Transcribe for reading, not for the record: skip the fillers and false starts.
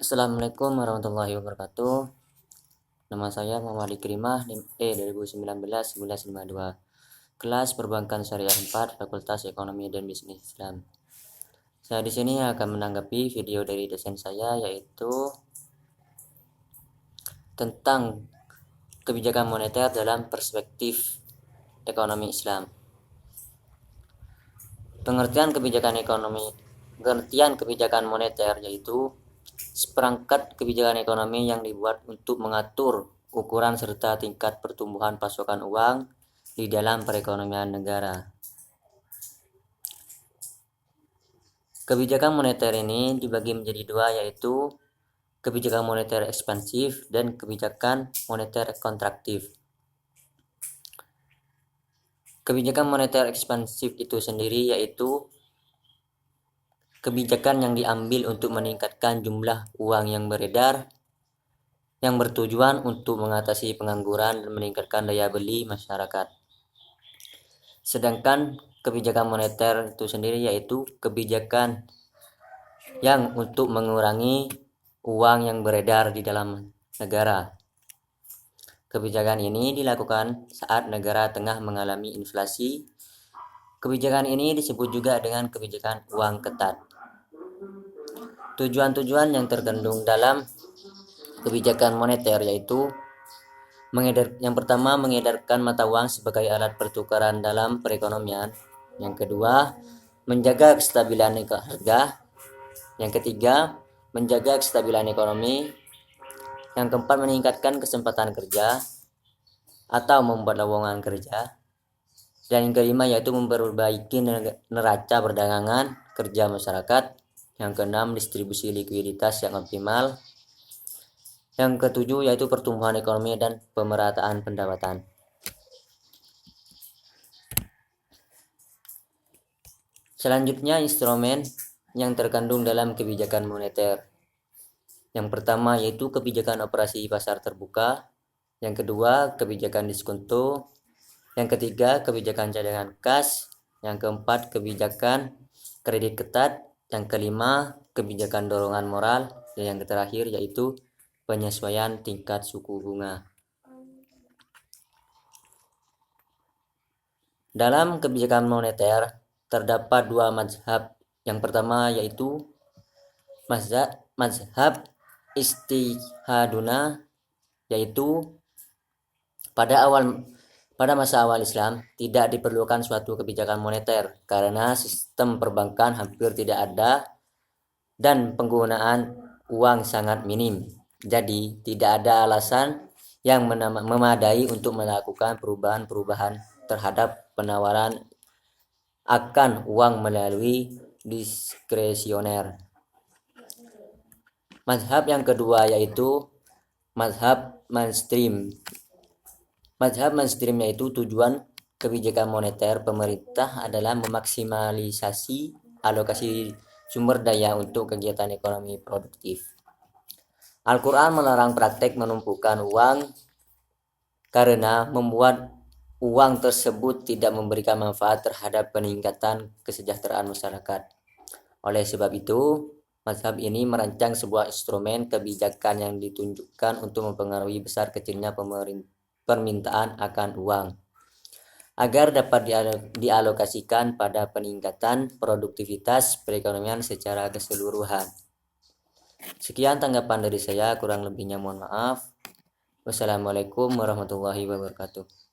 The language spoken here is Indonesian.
Assalamualaikum warahmatullahi wabarakatuh. Nama saya Muhammad Ikrimah, NIM E 2019-1152. Kelas Perbankan Syariah 4, Fakultas Ekonomi dan Bisnis Islam. Saya di sini akan menanggapi video dari dosen saya, yaitu tentang kebijakan moneter dalam perspektif ekonomi Islam. Pengertian kebijakan moneter yaitu seperangkat kebijakan ekonomi yang dibuat untuk mengatur ukuran serta tingkat pertumbuhan pasokan uang di dalam perekonomian negara. Kebijakan moneter ini dibagi menjadi dua, yaitu kebijakan moneter ekspansif dan kebijakan moneter kontraktif. Kebijakan moneter ekspansif itu sendiri yaitu kebijakan yang diambil untuk meningkatkan jumlah uang yang beredar, yang bertujuan untuk mengatasi pengangguran dan meningkatkan daya beli masyarakat. Sedangkan kebijakan moneter itu sendiri yaitu kebijakan yang untuk mengurangi uang yang beredar di dalam negara. Kebijakan ini dilakukan saat negara tengah mengalami inflasi. Kebijakan ini disebut juga dengan kebijakan uang ketat. Tujuan-tujuan yang terkandung dalam kebijakan moneter yaitu yang pertama, mengedarkan mata uang sebagai alat pertukaran dalam perekonomian. Yang kedua, menjaga kestabilan harga. Yang ketiga, menjaga kestabilan ekonomi. Yang keempat, meningkatkan kesempatan kerja atau membuat lowongan kerja. Dan yang kelima yaitu memperbaiki neraca perdagangan kerja masyarakat. Yang keenam, distribusi likuiditas yang optimal. Yang ketujuh yaitu pertumbuhan ekonomi dan pemerataan pendapatan. Selanjutnya, instrumen yang terkandung dalam kebijakan moneter. Yang pertama yaitu kebijakan operasi pasar terbuka. Yang kedua, kebijakan diskonto. Yang ketiga, kebijakan cadangan kas. Yang keempat, kebijakan kredit ketat. Yang kelima, kebijakan dorongan moral. Dan yang terakhir yaitu penyesuaian tingkat suku bunga. Dalam kebijakan moneter terdapat dua mazhab. Yang pertama yaitu mazhab istihaduna, yaitu pada masa awal Islam tidak diperlukan suatu kebijakan moneter karena sistem perbankan hampir tidak ada dan penggunaan uang sangat minim. Jadi tidak ada alasan yang memadai untuk melakukan perubahan terhadap penawaran akan uang melalui diskresioner. Mazhab yang kedua yaitu mazhab mainstream. Mazhab mainstream yaitu tujuan kebijakan moneter pemerintah adalah memaksimalisasi alokasi sumber daya untuk kegiatan ekonomi produktif. Al-Quran melarang praktek menumpukan uang karena membuat uang tersebut tidak memberikan manfaat terhadap peningkatan kesejahteraan masyarakat. Oleh sebab itu, mazhab ini merancang sebuah instrumen kebijakan yang ditunjukkan untuk mempengaruhi besar kecilnya permintaan akan uang agar dapat dialokasikan pada peningkatan produktivitas perekonomian secara keseluruhan. Sekian tanggapan dari saya, kurang lebihnya mohon maaf. Wassalamualaikum warahmatullahi wabarakatuh.